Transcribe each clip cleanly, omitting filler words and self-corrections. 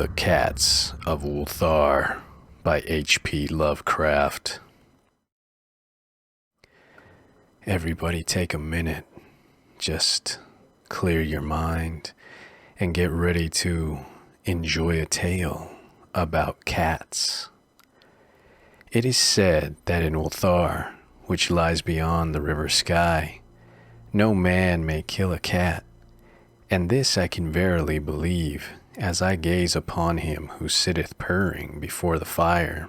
The Cats of Ulthar by H.P. Lovecraft. Everybody take a minute, just clear your mind and get ready to enjoy a tale about cats. It is said that in Ulthar, which lies beyond the river sky, no man may kill a cat, and this I can verily believe, as I gaze upon him who sitteth purring before the fire.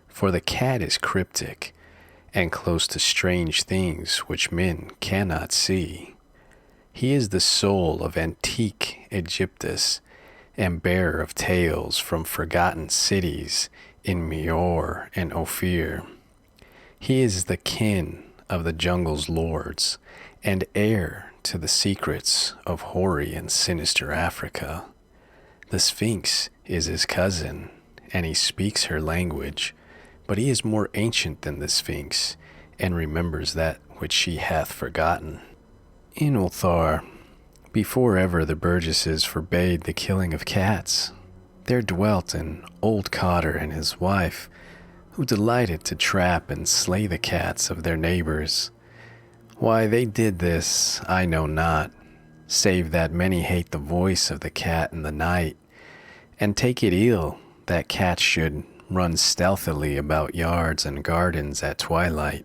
For the cat is cryptic, and close to strange things which men cannot see. He is the soul of antique Egyptus, and bearer of tales from forgotten cities in Meor and Ophir. He is the kin of the jungle's lords, and heir to the secrets of hoary and sinister Africa. The Sphinx is his cousin, and he speaks her language, but he is more ancient than the Sphinx, and remembers that which she hath forgotten. In Ulthar, before ever the burgesses forbade the killing of cats, there dwelt an old cotter and his wife, who delighted to trap and slay the cats of their neighbors. Why they did this, I know not, save that many hate the voice of the cat in the night, and take it ill that cats should run stealthily about yards and gardens at twilight.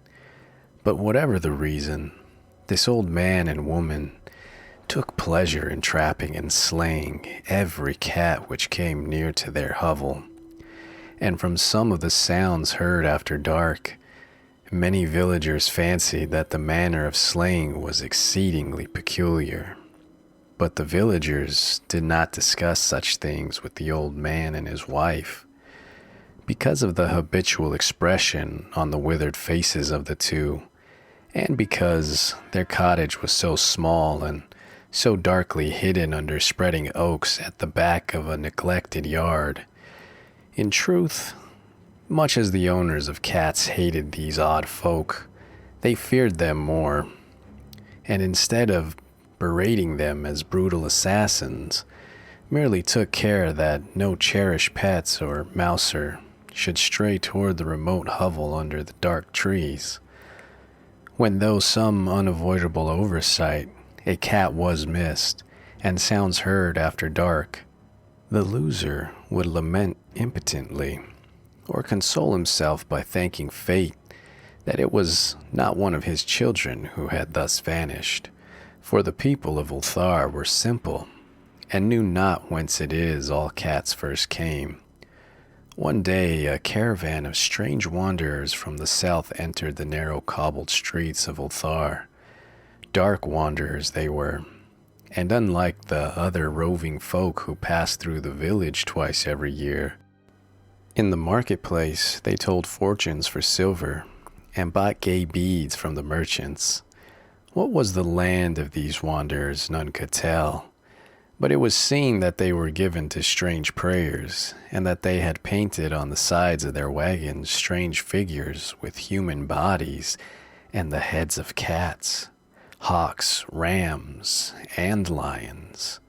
But whatever the reason, this old man and woman took pleasure in trapping and slaying every cat which came near to their hovel. And from some of the sounds heard after dark, many villagers fancied that the manner of slaying was exceedingly peculiar. But the villagers did not discuss such things with the old man and his wife, because of the habitual expression on the withered faces of the two, and because their cottage was so small and so darkly hidden under spreading oaks at the back of a neglected yard. In truth, much as the owners of cats hated these odd folk, they feared them more, and instead of berating them as brutal assassins, merely took care that no cherished pets or mouser should stray toward the remote hovel under the dark trees. When, though some unavoidable oversight, a cat was missed, and sounds heard after dark, the loser would lament impotently, or console himself by thanking fate that it was not one of his children who had thus vanished. For the people of Ulthar were simple, and knew not whence it is all cats first came. One day a caravan of strange wanderers from the south entered the narrow cobbled streets of Ulthar. Dark wanderers they were, and unlike the other roving folk who passed through the village twice every year, in the marketplace they told fortunes for silver, and bought gay beads from the merchants. What was the land of these wanderers none could tell, but it was seen that they were given to strange prayers, and that they had painted on the sides of their wagons strange figures with human bodies and the heads of cats, hawks, rams, and lions.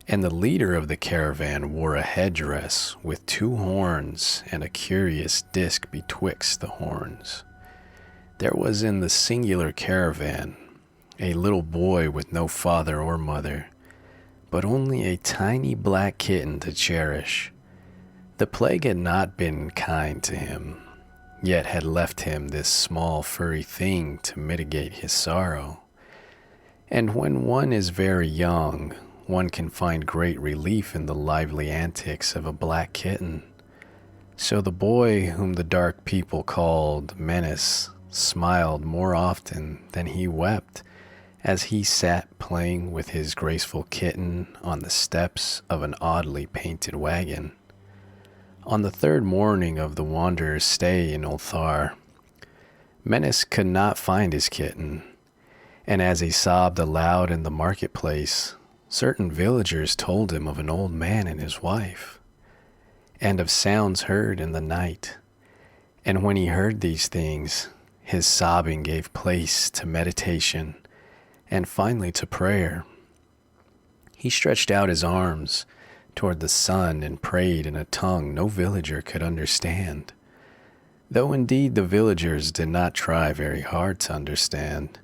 And the leader of the caravan wore a headdress with 2 horns and a curious disc betwixt the horns. There was in the singular caravan a little boy with no father or mother, but only a tiny black kitten to cherish. The plague had not been kind to him, yet had left him this small furry thing to mitigate his sorrow. And when one is very young, one can find great relief in the lively antics of a black kitten. So the boy, whom the dark people called Menace, smiled more often than he wept, as he sat playing with his graceful kitten on the steps of an oddly painted wagon. On the 3rd morning of the wanderer's stay in Ulthar, Menace could not find his kitten, and as he sobbed aloud in the marketplace, certain villagers told him of an old man and his wife, and of sounds heard in the night. And when he heard these things, his sobbing gave place to meditation, and finally to prayer. He stretched out his arms, toward the sun and prayed in a tongue no villager could understand. Though indeed the villagers did not try very hard to understand,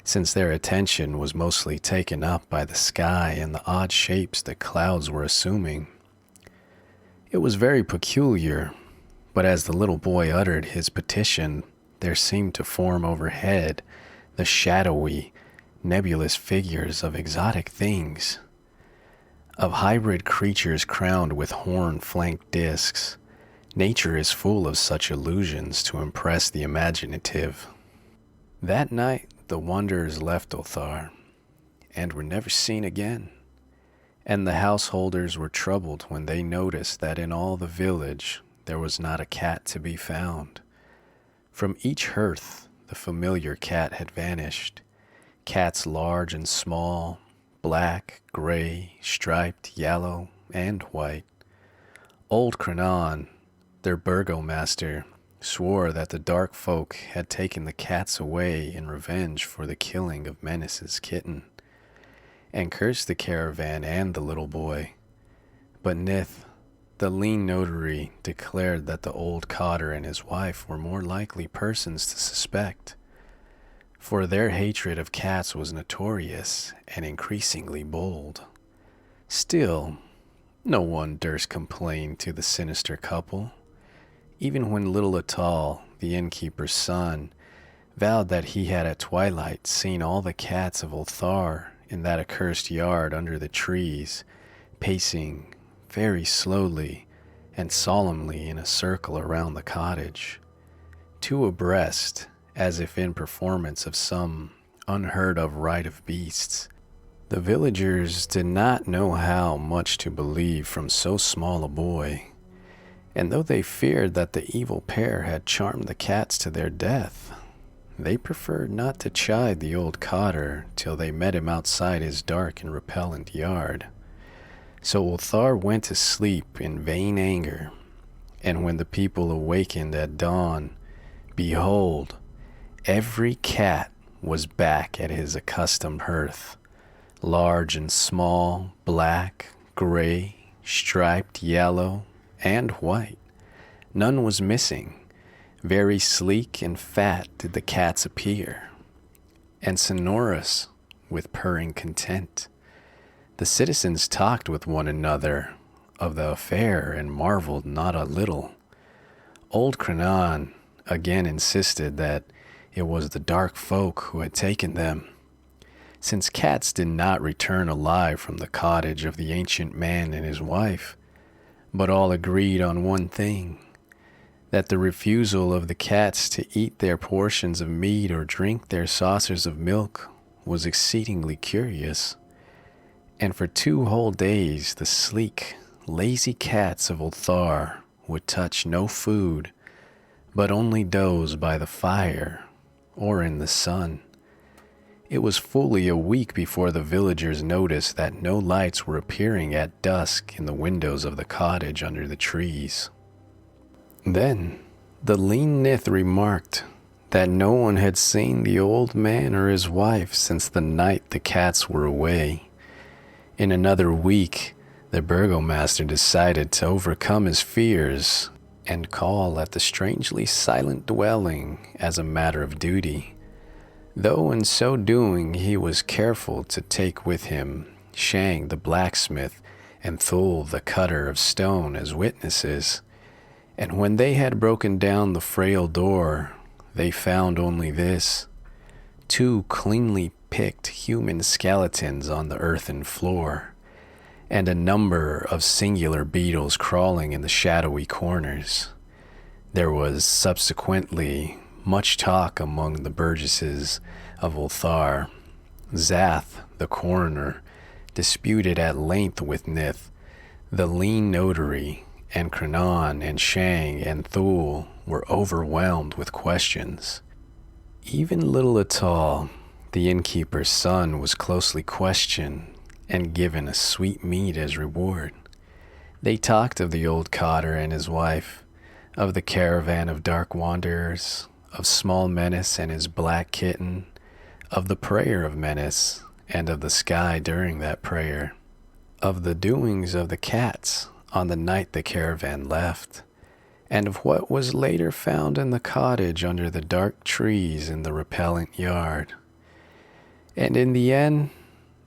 since their attention was mostly taken up by the sky and the odd shapes that clouds were assuming. It was very peculiar, but as the little boy uttered his petition, there seemed to form overhead the shadowy, nebulous figures of exotic things, of hybrid creatures crowned with horn-flanked discs. Nature is full of such illusions to impress the imaginative. That night, the wanderers left Ulthar, and were never seen again, and the householders were troubled when they noticed that in all the village there was not a cat to be found. From each hearth the familiar cat had vanished. Cats large and small, black, gray, striped, yellow, and white. Old Crenon, their burgomaster, swore that the dark folk had taken the cats away in revenge for the killing of Menace's kitten, and cursed the caravan and the little boy. But Nith, the lean notary, declared that the old cotter and his wife were more likely persons to suspect, for their hatred of cats was notorious and increasingly bold. Still, no one durst complain to the sinister couple, even when little Atal, the innkeeper's son, vowed that he had at twilight seen all the cats of Ulthar in that accursed yard under the trees, pacing very slowly and solemnly in a circle around the cottage, two abreast, as if in performance of some unheard of rite of beasts. The villagers did not know how much to believe from so small a boy, and though they feared that the evil pair had charmed the cats to their death, they preferred not to chide the old cotter till they met him outside his dark and repellent yard. So Ulthar went to sleep in vain anger, and when the people awakened at dawn, behold, every cat was back at his accustomed hearth, large and small, black, gray, striped, yellow, and white. None was missing. Very sleek and fat did the cats appear, and sonorous with purring content. The citizens talked with one another of the affair and marveled not a little. Old Crenon again insisted that it was the dark folk who had taken them, since cats did not return alive from the cottage of the ancient man and his wife, but all agreed on one thing, that the refusal of the cats to eat their portions of meat or drink their saucers of milk was exceedingly curious. And for 2 whole days the sleek, lazy cats of Ulthar would touch no food, but only doze by the fire or in the sun. It was fully a week before the villagers noticed that no lights were appearing at dusk in the windows of the cottage under the trees. Then the lean Nith remarked that no one had seen the old man or his wife since the night the cats were away. In another week, the burgomaster decided to overcome his fears and call at the strangely silent dwelling as a matter of duty, though in so doing he was careful to take with him Shang the blacksmith and Thul the cutter of stone as witnesses. And when they had broken down the frail door, they found only this: 2 cleanly picked human skeletons on the earthen floor, and a number of singular beetles crawling in the shadowy corners. There was subsequently much talk among the burgesses of Ulthar. Zath, the coroner, disputed at length with Nith, the lean notary, and Crenon and Shang and Thul were overwhelmed with questions. Even little Atal, the innkeeper's son, was closely questioned and given a sweet meat as reward. They talked of the old cotter and his wife, of the caravan of dark wanderers, of small Menace and his black kitten, of the prayer of Menace, and of the sky during that prayer, of the doings of the cats on the night the caravan left, and of what was later found in the cottage under the dark trees in the repellent yard. And in the end,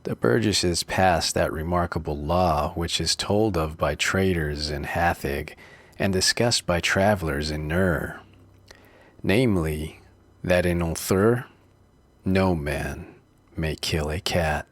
the Burgesses passed that remarkable law which is told of by traders in Hathig and discussed by travelers in Ur, namely, that in Ulthar no man may kill a cat.